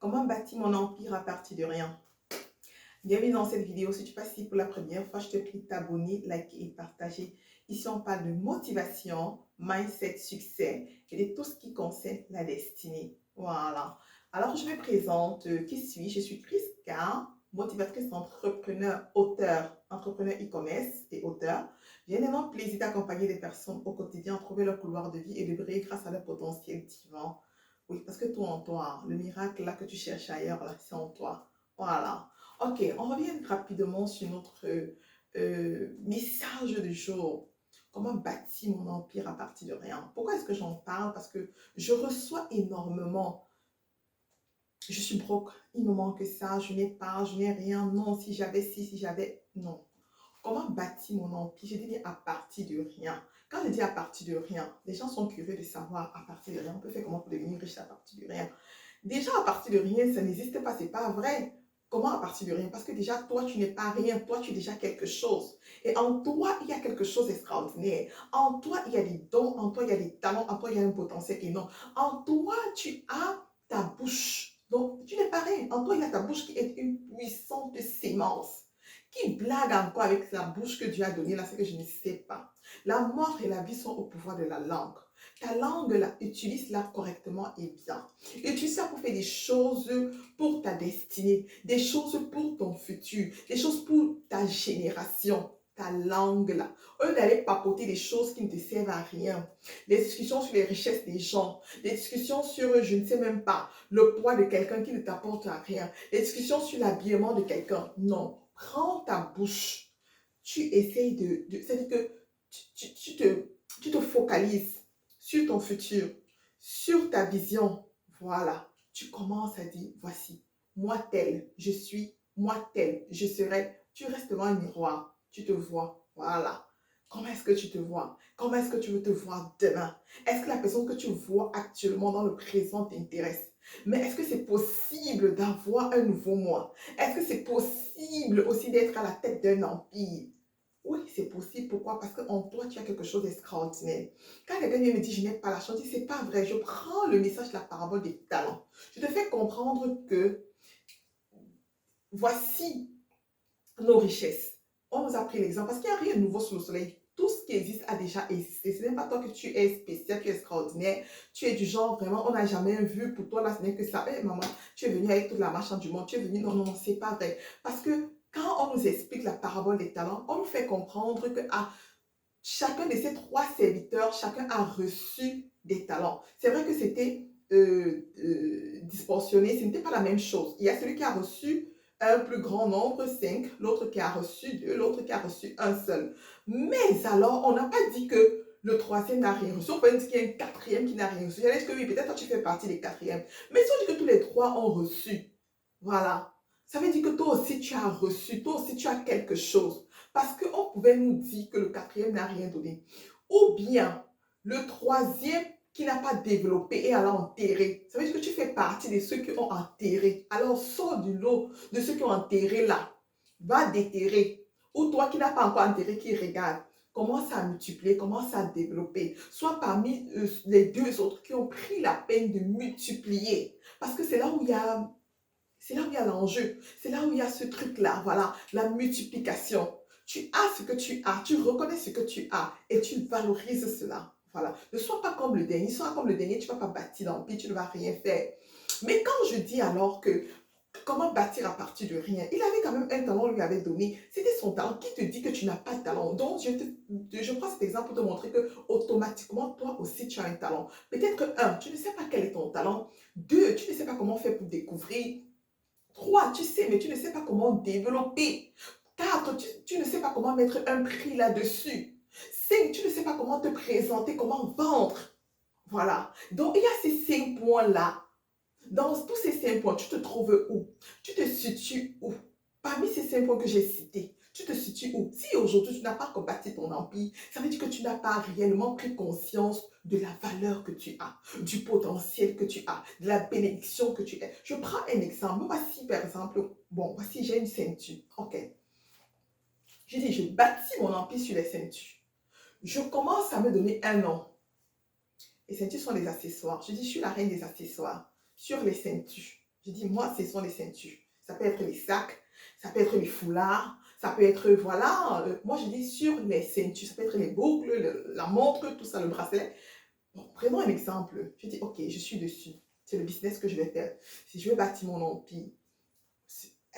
Comment bâtir mon empire à partir de rien? Bienvenue dans cette vidéo. Si tu passes ici pour la première fois, je te prie de t'abonner, liker et partager. Ici, on parle de motivation, mindset, succès et de tout ce qui concerne la destinée. Voilà. Alors, je me présente. Qui suis-je? Je suis Priska, motivatrice, entrepreneur, auteur, entrepreneur e-commerce et auteur. J'ai un énorme plaisir d'accompagner des personnes au quotidien à trouver leur couloir de vie et de briller grâce à leur potentiel divin. Oui, parce que tout en toi, le miracle là que tu cherches ailleurs, là, c'est en toi. Voilà. Ok, on revient rapidement sur notre message du jour. Comment bâtir mon empire à partir de rien? Pourquoi est-ce que j'en parle? Parce que je reçois énormément. Je suis broke, il me manque ça, je n'ai pas, je n'ai rien. Non, si j'avais ci, si j'avais... Non. Comment bâtir mon empire? Je dis à partir de rien. Quand je dis à partir de rien, les gens sont curieux de savoir à partir de rien. On peut faire comment pour devenir riche à partir de rien. Déjà, à partir de rien, ça n'existe pas, c'est pas vrai. Comment à partir de rien? Parce que déjà, toi, tu n'es pas rien. Toi, tu es déjà quelque chose. Et en toi, il y a quelque chose d'extraordinaire. En toi, il y a des dons. En toi, il y a des talents. En toi, il y a un potentiel énorme. En toi, tu as ta bouche. Donc, tu n'es pas rien. En toi, il y a ta bouche qui est une puissante sémence. Qui blague encore avec la bouche que Dieu a donnée là, c'est que je ne sais pas. La mort et la vie sont au pouvoir de la langue. Ta langue, là, utilise-la correctement et bien. Utilise ça pour faire des choses pour ta destinée, des choses pour ton futur, des choses pour ta génération. Ta langue là, eux d'aller papoter des choses qui ne te servent à rien, des discussions sur les richesses des gens, des discussions sur je ne sais même pas le poids de quelqu'un qui ne t'apporte à rien, des discussions sur l'habillement de quelqu'un. Non, prends ta bouche, tu essayes c'est-à-dire que tu te focalises sur ton futur, sur ta vision. Voilà, tu commences à dire, voici, moi tel, je suis, moi tel, je serai. Tu restes devant un miroir, tu te vois, voilà. Comment est-ce que tu te vois? Comment est-ce que tu veux te voir demain? Est-ce que la personne que tu vois actuellement dans le présent t'intéresse? Mais est-ce que c'est possible d'avoir un nouveau moi? Est-ce que c'est possible aussi d'être à la tête d'un empire? Oui, c'est possible. Pourquoi? Parce qu'en toi, tu as quelque chose d'extraordinaire. Quand quelqu'un vient me dire, je n'ai pas la chance, je dis, c'est pas vrai. Je prends le message de la parabole des talents. Je te fais comprendre que voici nos richesses. On nous a pris l'exemple parce qu'il n'y a rien de nouveau sous le soleil. Tout ce qui existe a déjà existé. Ce n'est pas toi que tu es spécial, tu es extraordinaire. Tu es du genre, vraiment, on n'a jamais vu. Pour toi, là, ce n'est que ça. Eh, maman, tu es venue avec toute la marchande du monde. Tu es venue. Non, non, c'est pas vrai. Parce que quand on nous explique la parabole des talents, on nous fait comprendre que chacun de ces trois serviteurs, chacun a reçu des talents. C'est vrai que c'était disproportionné, ce n'était pas la même chose. Il y a celui qui a reçu un plus grand nombre, 5, l'autre qui a reçu 2, l'autre qui a reçu un seul. Mais alors, on n'a pas dit que le troisième n'a rien reçu. On peut dire qu'il y a un quatrième qui n'a rien reçu. J'allais dire que oui, peut-être toi tu fais partie des quatrièmes. Mais si on dit que tous les trois ont reçu, voilà. Ça veut dire que toi aussi tu as reçu, toi aussi tu as quelque chose. Parce qu'on pouvait nous dire que le quatrième n'a rien donné. Ou bien le troisième qui n'a pas développé et alors enterré. Ça veut dire que tu fais partie de ceux qui ont enterré. Alors sors du lot de ceux qui ont enterré là. Va déterrer. Ou toi qui n'as pas encore enterré, qui regarde. Commence à multiplier, commence à développer. Sois parmi les deux autres qui ont pris la peine de multiplier. Parce que c'est là où il y a l'enjeu. C'est là où il y a ce truc-là, voilà, la multiplication. Tu as ce que tu as, tu reconnais ce que tu as et tu valorises cela. Voilà. Ne sois pas comme le dernier. Sois comme le dernier, tu ne vas pas bâtir d'empire, tu ne vas rien faire. Mais quand je dis alors que comment bâtir à partir de rien, il avait quand même un talent, on lui avait donné. C'était son talent. Qui te dit que tu n'as pas de talent? Donc, je prends cet exemple pour te montrer que automatiquement, toi aussi, tu as un talent. Peut-être que, un, tu ne sais pas quel est ton talent. Deux, tu ne sais pas comment faire pour découvrir. 3, tu sais, mais tu ne sais pas comment développer. 4, tu ne sais pas comment mettre un prix là-dessus. 5, tu ne sais pas comment te présenter, comment vendre. Voilà. Donc, il y a ces 5 points-là. Dans tous ces 5 points, tu te trouves où? Tu te situes où? Parmi ces 5 points que j'ai cités, tu te situes où? Si aujourd'hui tu n'as pas combattu ton empire, ça veut dire que tu n'as pas réellement pris conscience de la valeur que tu as, du potentiel que tu as, de la bénédiction que tu es. Je prends un exemple. Voici par exemple, bon, voici j'ai une ceinture. Ok. Je dis, je bâtis mon empire sur les ceintures. Je commence à me donner un nom. Les ceintures sont des accessoires. Je dis, je suis la reine des accessoires sur les ceintures. Je dis, moi, ce sont les ceintures. Ça peut être les sacs, ça peut être les foulards, ça peut être, voilà, moi je dis sur les ceintures, ça peut être les boucles, la montre, tout ça, le bracelet. Bon, prenons un exemple. Je dis, ok, je suis dessus. C'est le business que je vais faire. Si je veux bâtir mon empire,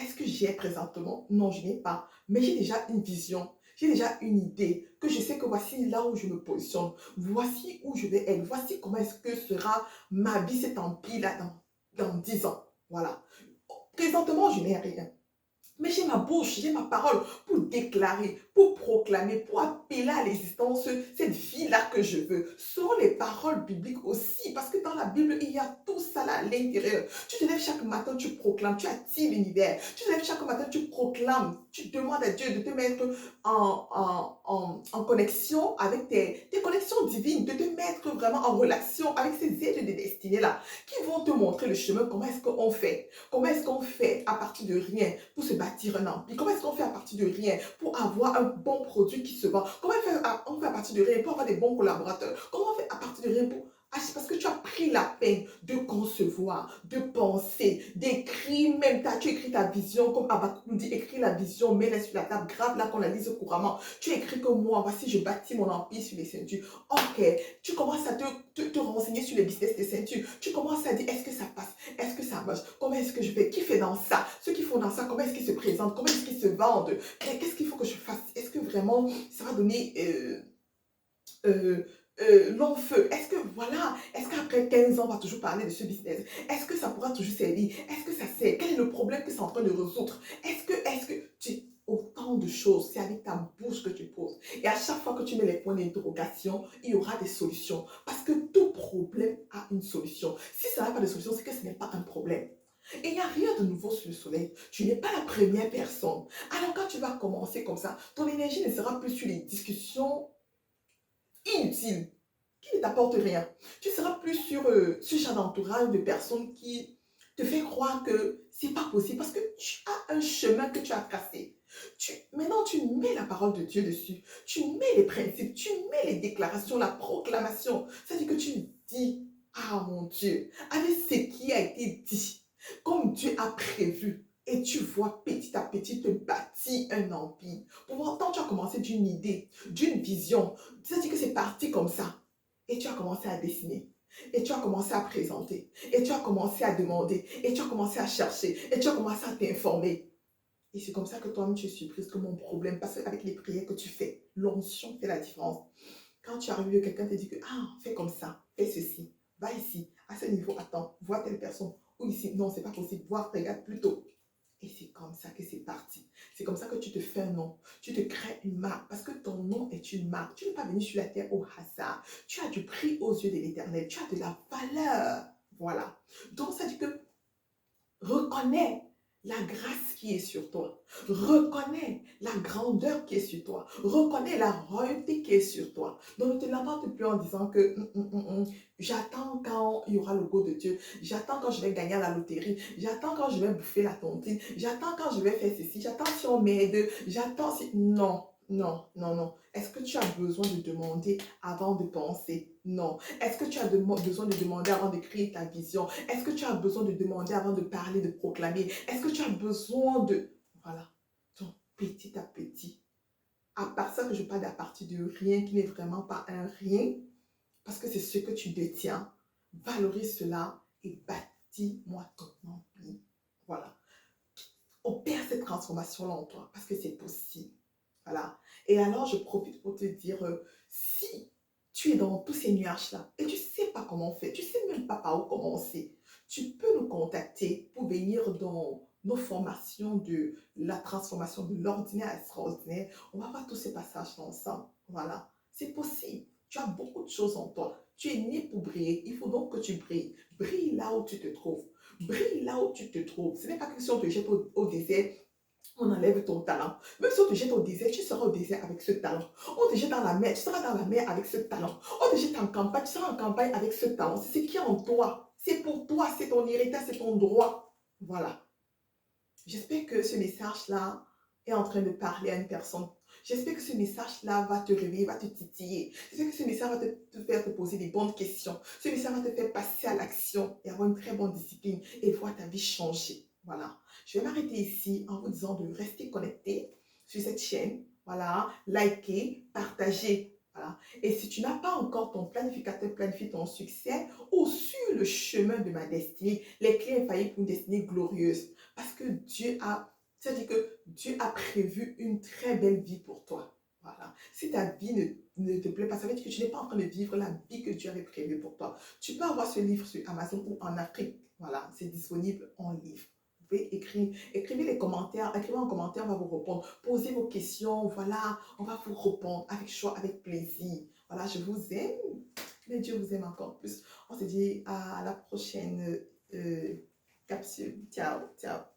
est-ce que j'ai présentement? Non, je n'ai pas. Mais j'ai déjà une vision. J'ai déjà une idée que je sais que voici là où je me positionne. Voici où je vais être. Voici comment est-ce que sera ma vie, cet empire-là, dans 10 ans. Voilà. Présentement, je n'ai rien. Mais j'ai ma bouche, j'ai ma parole pour déclarer, pour proclamer, pour appeler à l'existence cette vie-là que je veux. Ce sont les paroles bibliques aussi, parce que dans la Bible, il y a tout ça là à l'intérieur. Tu te lèves chaque matin, tu proclames, tu attires l'univers. Tu te lèves chaque matin, tu proclames, tu demandes à Dieu de te mettre en connexion avec tes connexions divines, de te mettre vraiment en relation avec ces aides de destinée là, qui vont te montrer le chemin, comment est-ce qu'on fait. Comment est-ce qu'on fait à partir de rien pour se bâtir un empire? Comment est-ce qu'on fait à partir de rien pour avoir un bon produit qui se vend? Comment on fait à partir de rien pour avoir des bons collaborateurs? Comment on fait à partir de rien pour... Ah, c'est parce que tu as pris la peine de concevoir, de penser, d'écrire même. Tu écris ta vision, comme Habakkuk nous dit, écris la vision, mets-la sur la table, grave-la qu'on la lise couramment. Tu écris que moi, voici, je bâtis mon empire sur les ceintures. Ok, tu commences à te renseigner sur les business des ceintures. Tu commences à dire, est-ce que ça passe? Est-ce que ça marche? Comment est-ce que je fais? Qui fait dans ça? Ceux qui font dans ça, comment est-ce qu'ils se présentent? Comment est-ce qu'ils se vendent? Qu'est-ce qu'il faut que je fasse? Est-ce que vraiment ça va donner euh, long feu? Est-ce que voilà, est-ce qu'après 15 ans, on va toujours parler de ce business? Est-ce que ça pourra toujours servir? Est-ce que ça sert? Quel est le problème que c'est en train de résoudre? Autant de choses, c'est avec ta bouche que tu poses. Et à chaque fois que tu mets les points d'interrogation, il y aura des solutions. Parce que tout problème a une solution. Si ça n'a pas de solution, c'est que ce n'est pas un problème. Et il n'y a rien de nouveau sur le soleil. Tu n'es pas la première personne. Alors quand tu vas commencer comme ça, ton énergie ne sera plus sur les discussions inutiles qui ne t'apportent rien. Tu seras plus sur ce genre d'entourage de personnes qui te fait croire que c'est pas possible parce que tu as un chemin que tu as tracé. Maintenant, tu mets la parole de Dieu dessus. Tu mets les principes, tu mets les déclarations, la proclamation. C'est-à-dire que tu dis, ah mon Dieu, avec ce qui a été dit, comme Dieu a prévu, et tu vois petit à petit te bâtir un empire. Pourtant, tu as commencé d'une idée, d'une vision. C'est-à-dire que c'est parti comme ça. Et tu as commencé à dessiner. Et tu as commencé à présenter. Et tu as commencé à demander. Et tu as commencé à chercher. Et tu as commencé à t'informer. Et c'est comme ça que toi-même tu es surprise que mon problème, parce qu'avec les prières que tu fais, l'onction fait la différence. Quand tu arrives, quelqu'un te dit que, ah, fais comme ça, fais ceci, va ici, à ce niveau, attends, vois telle personne. Ou ici, non, c'est pas possible, vois, regarde plutôt. Et c'est comme ça que c'est parti. C'est comme ça que tu te fais un nom. Tu te crées une marque. Parce que ton nom est une marque. Tu n'es pas venu sur la terre au hasard. Tu as du prix aux yeux de l'Éternel. Tu as de la valeur. Voilà. Donc, ça dit que reconnais la grâce qui est sur toi. Reconnais la grandeur qui est sur toi. Reconnais la royauté qui est sur toi. Donc ne te lamente plus en disant que j'attends quand il y aura le go de Dieu. J'attends quand je vais gagner à la loterie. J'attends quand je vais bouffer la tontine. J'attends quand je vais faire ceci. J'attends si on m'aide. J'attends si... Non, non, non, non. Est-ce que tu as besoin de demander avant de penser? Non. Est-ce que tu as besoin de demander avant de créer ta vision? Est-ce que tu as besoin de demander avant de parler, de proclamer? Est-ce que tu as besoin de... Voilà. Donc, petit à petit. À part ça que je parle à partir de rien qui n'est vraiment pas un rien, parce que c'est ce que tu détiens. Valorise cela et bâtis-moi ton empire. Voilà. Opère cette transformation-là en toi, parce que c'est possible. Voilà. Et alors, je profite pour te dire, si tu es dans tous ces nuages-là et tu ne sais pas comment faire, tu ne sais même pas par où commencer, tu peux nous contacter pour venir dans nos formations de la transformation de l'ordinaire à l'extraordinaire. On va voir tous ces passages ensemble. Voilà. C'est possible. Tu as beaucoup de choses en toi. Tu es né pour briller. Il faut donc que tu brilles. Brille là où tu te trouves. Brille là où tu te trouves. Ce n'est pas que si on te jette au désert, on enlève ton talent. Même si on te jette au désert, tu seras au désert avec ce talent. On te jette dans la mer, tu seras dans la mer avec ce talent. On te jette en campagne, tu seras en campagne avec ce talent. C'est ce qui est en toi. C'est pour toi, c'est ton héritage, c'est ton droit. Voilà. J'espère que ce message-là est en train de parler à une personne. J'espère que ce message-là va te réveiller, va te titiller. J'espère que ce message va te faire te poser des bonnes questions. Ce message va te faire passer à l'action et avoir une très bonne discipline et voir ta vie changer. Voilà. Je vais m'arrêter ici en vous disant de rester connecté sur cette chaîne. Voilà. Liker, partager. Voilà. Et si tu n'as pas encore ton planificateur Planifie ton succès ou sur le chemin de ma destinée, les clés infaillibles pour une destinée glorieuse. Parce que c'est-à-dire que Dieu a prévu une très belle vie pour toi. Voilà. Si ta vie ne te plaît pas, ça veut dire que tu n'es pas en train de vivre la vie que Dieu avait prévue pour toi. Tu peux avoir ce livre sur Amazon ou en Afrique. Voilà, c'est disponible en livre. Vous pouvez écrire, écrivez les commentaires, écrivez en commentaire, on va vous répondre. Posez vos questions, voilà, on va vous répondre avec choix, avec plaisir. Voilà, je vous aime, mais Dieu vous aime encore plus. On se dit à la prochaine capsule. Ciao, ciao.